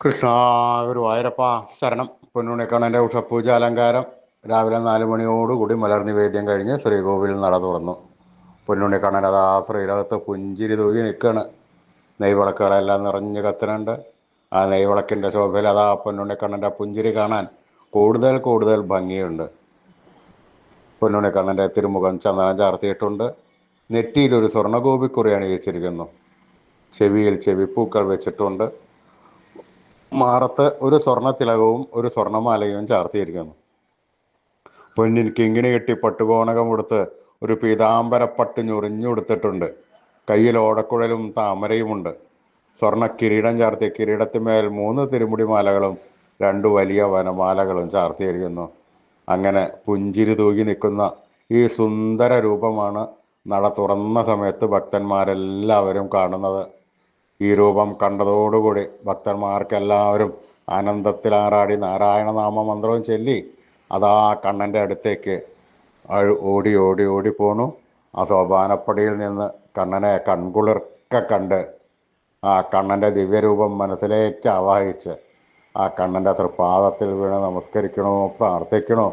കൃഷ്ണ ഗുരുവായൂരപ്പ ശരണം. പൊന്നുണ്ണിക്കണ്ണൻ്റെ ഉഷപൂജ അലങ്കാരം രാവിലെ 4 മണിയോടുകൂടി മലർനിവേദ്യം കഴിഞ്ഞ് ശ്രീകോവിലിൽ നട തുറന്നു. പൊന്നുണ്ണിക്കണ്ണൻ അതാ ശ്രീരകത്ത് പുഞ്ചിരി തൂകി നിൽക്കുകയാണ്. നെയ്വിളക്കുകളെല്ലാം നിറഞ്ഞ് കത്തുന്നുണ്ട്. ആ നെയ്വിളക്കിൻ്റെ ശോഭയിൽ അതാ പൊന്നുണ്ണിക്കണ്ണൻ്റെ പുഞ്ചിരി കാണാൻ കൂടുതൽ കൂടുതൽ ഭംഗിയുണ്ട്. പൊന്നുണ്ണിക്കണ്ണൻ്റെ തിരുമുഖം ചന്ദനം ചാർത്തിയിട്ടുണ്ട്. നെറ്റിയിലൊരു സ്വർണ്ണഗോപിക്കുറി അണിയിച്ചിരിക്കുന്നു. ചെവിയിൽ ചെവിപ്പൂക്കൾ വെച്ചിട്ടുണ്ട്. മാറത്ത് ഒരു സ്വർണ്ണത്തിലകവും ഒരു സ്വർണ്ണമാലയും ചാർത്തിയിരിക്കുന്നു. പൊന്നിൻ കിങ്ങിണി കെട്ടി പട്ടുകോണകം കൊടുത്ത് ഒരു പീതാംബരപ്പട്ട് ഞൊറിഞ്ഞുകൊടുത്തിട്ടുണ്ട്. കയ്യിൽ ഓടക്കുഴലും താമരയുമുണ്ട്. സ്വർണ്ണ കിരീടം ചാർത്തി കിരീടത്തിന്മേൽ 3 തിരുമുടി മാലകളും 2 വലിയ വനമാലകളും ചാർത്തിയിരിക്കുന്നു. അങ്ങനെ പുഞ്ചിരി തൂകി നിൽക്കുന്ന ഈ സുന്ദര രൂപമാണ് നട തുറന്ന സമയത്ത് ഭക്തന്മാരെല്ലാവരും കാണുന്നത്. ഈ രൂപം കണ്ടതോടുകൂടി ഭക്തന്മാർക്കെല്ലാവരും ആനന്ദത്തിലാറാടി നാരായണനാമ മന്ത്രവും ചൊല്ലി അതാ കണ്ണൻ്റെ അടുത്തേക്ക് ഓടി ഓടി ഓടി പോണു. ആ സോപാനപ്പടിയിൽ നിന്ന് കണ്ണനെ കൺകുളിർക്കെ കണ്ട് ആ കണ്ണൻ്റെ ദിവ്യരൂപം മനസ്സിലേക്ക് ആവാഹിച്ച് ആ കണ്ണൻ്റെ തൃപ്പാദത്തിൽ വീണ് നമസ്കരിക്കണോ, പ്രാർത്ഥിക്കണോ.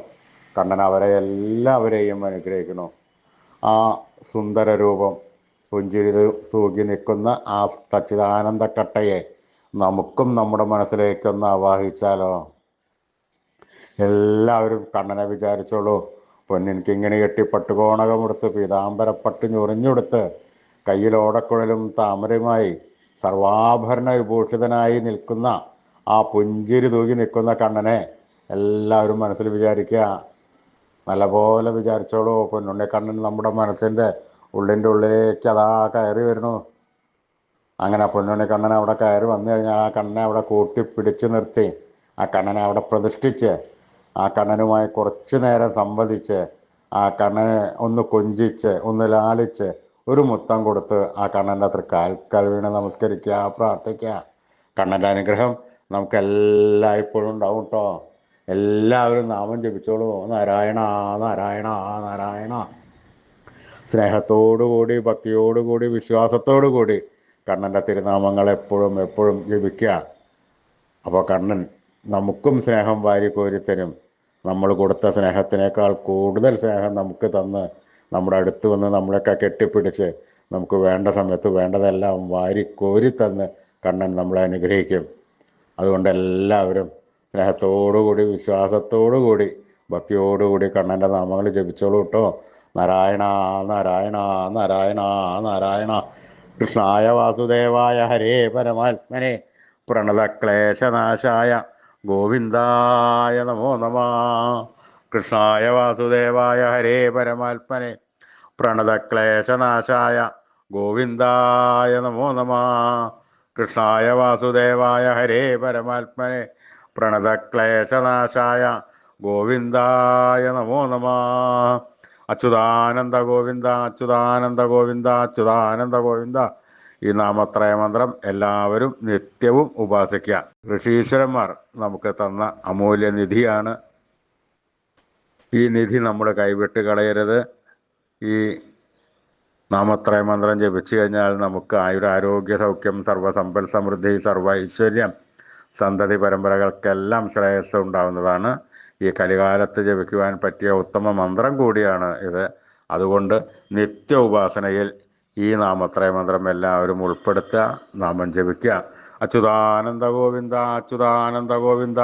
കണ്ണൻ അവരെ എല്ലാവരെയും അനുഗ്രഹിക്കണോ. ആ സുന്ദര രൂപം പുഞ്ചിരി തൂകി നിൽക്കുന്ന ആ സച്ചിദാനന്ദക്കട്ടയെ നമുക്കും നമ്മുടെ മനസ്സിലേക്കൊന്ന് ആവാഹിച്ചാലോ. എല്ലാവരും കണ്ണനെ വിചാരിച്ചോളൂ. പൊന്നിൻ കിങ്ങിണി കെട്ടി പട്ടുകോണകമെടുത്ത് പീതാംബരപ്പട്ട് ഞൊറിഞ്ഞെടുത്ത് കയ്യിൽ ഓടക്കുഴലും താമരയുമായി സർവാഭരണ വിഭൂഷിതനായി നിൽക്കുന്ന ആ പുഞ്ചിരി തൂകി നിൽക്കുന്ന കണ്ണനെ എല്ലാവരും മനസ്സിൽ വിചാരിക്കുക. നല്ലപോലെ വിചാരിച്ചോളൂ. പൊന്നുണ്ണിക്കണ്ണൻ നമ്മുടെ മനസ്സിൻ്റെ ഉള്ളിൻ്റെ ഉള്ളിലേക്ക് അതാ കയറി വരുന്നു. അങ്ങനെ പൊന്നുണ്ണിക്കണ്ണൻ അവിടെ കയറി വന്നു കഴിഞ്ഞാൽ ആ കണ്ണനെ അവിടെ കൂട്ടിപ്പിടിച്ച് നിർത്തി ആ കണ്ണനെ അവിടെ പ്രതിഷ്ഠിച്ച് ആ കണ്ണനുമായി കുറച്ച് നേരം സംവദിച്ച് ആ കണ്ണനെ ഒന്ന് കൊഞ്ചിച്ച് ഒന്ന് ലാളിച്ച് ഒരു മുത്തം കൊടുത്ത് ആ കണ്ണൻ്റെ തൃക്കാൽക്കൽ വീണ് നമസ്കരിക്കുക, പ്രാർത്ഥിക്കുക. കണ്ണൻ്റെ അനുഗ്രഹം നമുക്കെല്ലായ്പ്പോഴും ഉണ്ടാവും കേട്ടോ. എല്ലാവരും നാമം ജപിച്ചോളൂ. നാരായണ നാരായണ നാരായണ. സ്നേഹത്തോടുകൂടി ഭക്തിയോടുകൂടി വിശ്വാസത്തോടുകൂടി കണ്ണൻ്റെ തിരുനാമങ്ങൾ എപ്പോഴും എപ്പോഴും ജപിക്കുക. അപ്പോൾ കണ്ണൻ നമുക്കും സ്നേഹം വാരി കോരിത്തരും. നമ്മൾ കൊടുത്ത സ്നേഹത്തിനേക്കാൾ കൂടുതൽ സ്നേഹം നമുക്ക് തന്ന് നമ്മുടെ അടുത്ത് വന്ന് നമ്മളൊക്കെ കെട്ടിപ്പിടിച്ച് നമുക്ക് വേണ്ട സമയത്ത് വേണ്ടതെല്ലാം വാരി കോരി തന്ന് കണ്ണൻ നമ്മളെ അനുഗ്രഹിക്കും. അതുകൊണ്ട് എല്ലാവരും സ്നേഹത്തോടുകൂടി വിശ്വാസത്തോടുകൂടി ഭക്തിയോടുകൂടി കണ്ണൻ്റെ നാമങ്ങൾ ജപിച്ചോളൂ കേട്ടോ. നാരായണ നാരായണ നാരായണ നാരായണ. കൃഷ്ണായ വാസുദേവായ ഹരേ പരമാത്മനെ പ്രണതക്ലേശനാശായ ഗോവിന്ദായ നമോ നമഃ. കൃഷ്ണായ വാസുദേവായ ഹരേ പരമാത്മനെ പ്രണതക്ലേശനാശായ ഗോവിന്ദായ നമോ നമഃ. കൃഷ്ണായ വാസുദേവായ ഹരേ പരമാത്മനെ പ്രണതക്ലേശനാശായ ഗോവിന്ദായ നമോ നമഃ. അച്യുതാനന്ദ ഗോവിന്ദ അച്യുതാനന്ദ ഗോവിന്ദ അച്യുതാനന്ദ ഗോവിന്ദ. ഈ നാമത്രയ മന്ത്രം എല്ലാവരും നിത്യവും ഉപാസിക്കുക. ഋഷീശ്വരന്മാർ നമുക്ക് തന്ന അമൂല്യ നിധിയാണ്. ഈ നിധി നമ്മൾ കൈവിട്ട് കളയരുത്. ഈ നാമത്രയ മന്ത്രം ജപിച്ചു കഴിഞ്ഞാൽ നമുക്ക് ആയുരാരോഗ്യ സൗഖ്യം, സർവ്വസമ്പൽ സമൃദ്ധി, സർവ്വ ഐശ്വര്യം, സന്തതി പരമ്പരകൾക്കെല്ലാം ശ്രേയസ് ഉണ്ടാവുന്നതാണ്. ഈ കലികാലത്ത് ജപിക്കുവാൻ പറ്റിയ ഉത്തമ മന്ത്രം കൂടിയാണ് ഇത്. അതുകൊണ്ട് നിത്യ ഉപാസനയിൽ ഈ നാമത്രയ മന്ത്രം എല്ലാവരും ഉൾപ്പെടുത്തുക, നാമം ജപിക്കുക. അച്യുതാനന്ദ ഗോവിന്ദ അച്യുതാനന്ദ ഗോവിന്ദ.